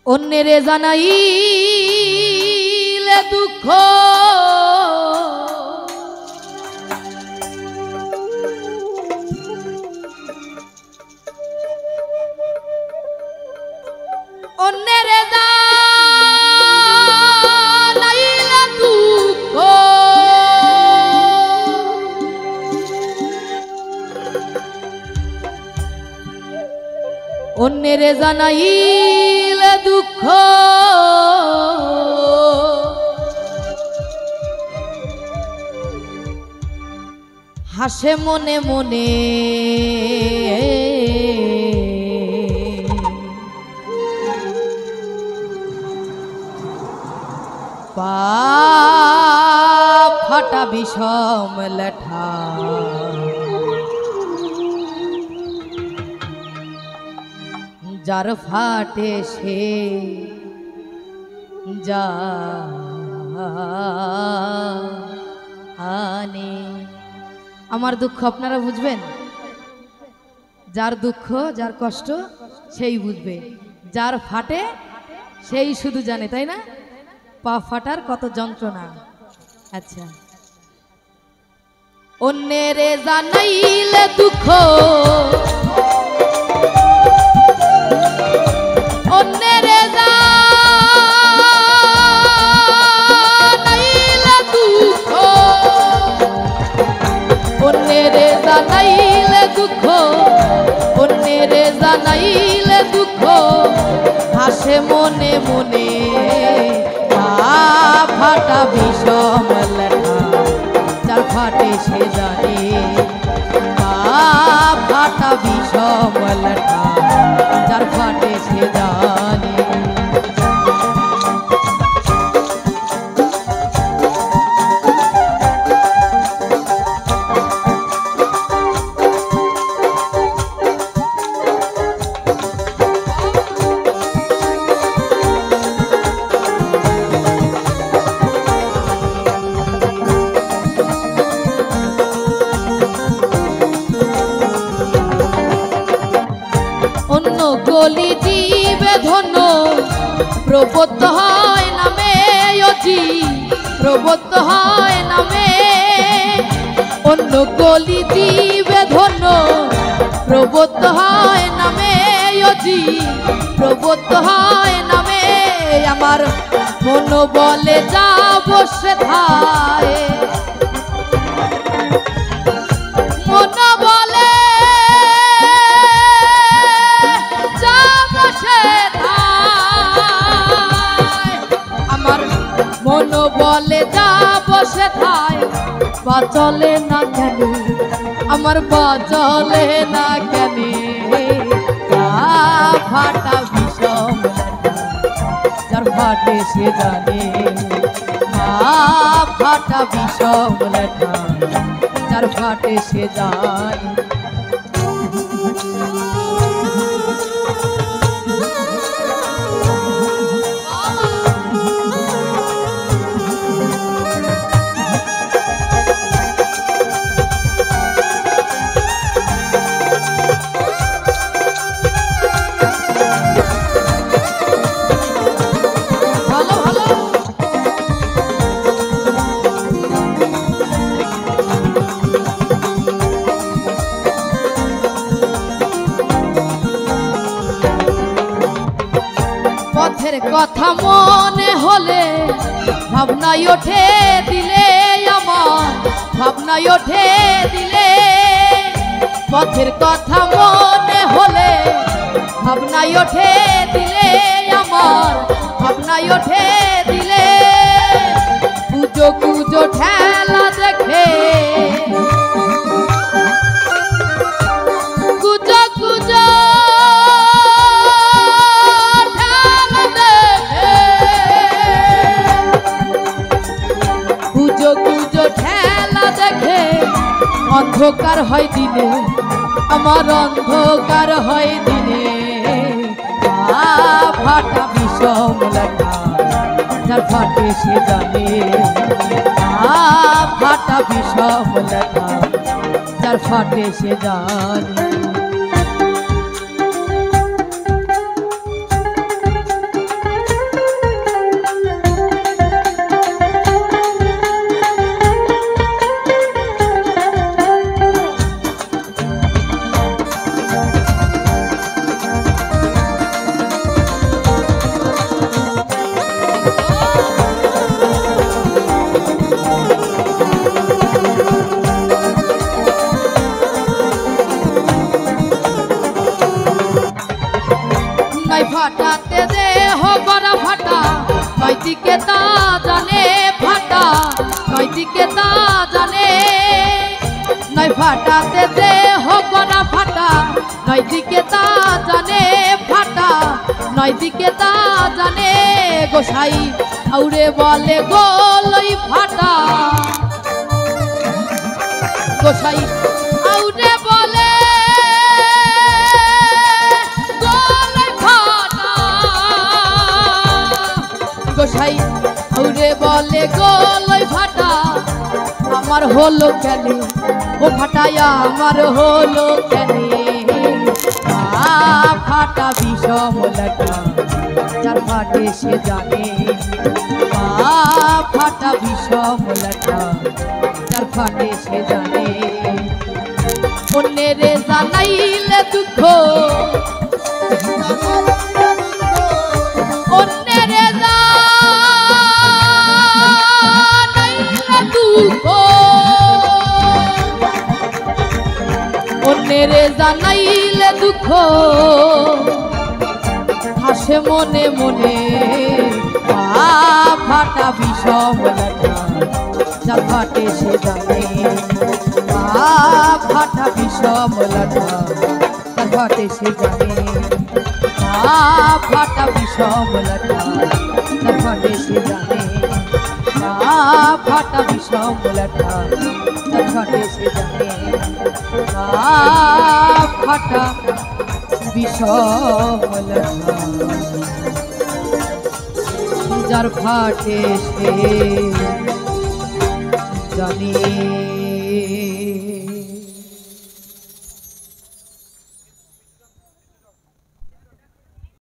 অন্যেরে জানাইলে দুঃখ অন্যেরে জানাইলে দুঃখ অন্যেরে জানাইলে দুঃখ হাসে মনে মনে পা ফাটা বিষম লেঠা যার ফাটে সে জানে। আমার দুঃখ আপনারা বুঝবেন, যার দুঃখ যার কষ্ট সেই বুঝবে, যার ফাটে সেই শুধু জানে, তাই না? পা ফাটার কত যন্ত্রণা। আচ্ছা, অন্যেরে জানাইলে দুঃখ অন্যেরে জানাইলে দুঃখ অন্যেরে জানাইলে দুঃখ অন্যেরে জানাইলে দুঃখ হাসে মনে মনে ফাটা বিষম লেঠা যার ফাটে সে জানে। ফাটা বিষম লেঠা যার ফাটে সে জানে। গলি জীবে ধন্য প্রবদ্ধ হয় নামে অজি প্রবদ্ধ হয় নামে। অন্য গলি জীবে ধন্য প্রবদ্ধ হয় নামে অজি প্রবদ্ধ হয় নামে। আমার মন বলে যাব সেথায় মন বলে মন বলে যাব সেথায় পা চলে না কেন আমার পা চলে না কেন। ফাটা বিষম যার ফাটে সে জানে। ফাটা বিষম লেঠা যার ফাটে সে জানে। পথের কথা মনে হলে ভাবনায় ওঠে দিলে আমার ভাবনায় ওঠে দিলে। পথের কথা মনে হলে ভাবনায় ওঠে দিলে আমার ভাবনায় ওঠে দিলে। কুজো কুজো ঠেলা দেখে কুজো কুজো অন্ধকার হয় দিনে আমার অন্ধকার হয় দিনে। ফাটা বিষম লেঠা যার ফাটে সে জানে। ফাটা বিষম লেঠা যার ফাটে সে জানে। ফাটাতে দেহ গড়া ফাটা নয় দিকে তা জানে ফাটা নয় দিকে তা জানে নয় ফাটাতে দেহ গড়া ফাটা নয় দিকে তা জানে ফাটা নয় দিকে তা জানে গোসাই আউরে বলে গোলই ফাটা গোসাই আউরে বলে গোসাই আউরে বলে গোলই ফাটা আমার হলো কেন ও ফাটায়া আমার হলো কেন ফাটা বিষম লাটা যার ফাটে সে জানে ফাটা বিষম লাটা যার ফাটে সে জানে অন্যের জানাইলে দুঃখ অন্যের অন্যের জানাইলে দুঃখ হাসে মনে মনে ফাটা বিষম লাটা যার ফাটে সে জানে ফাটা বিষম লাটা যার ফাটে সে জানে ফাটা বিষম লাটা যার ফাটে সে জানে ফাটা বিষম লাটা যার ফাটে সে জানে ফাটা বিষম লাটা যার ফাটে সে জানে।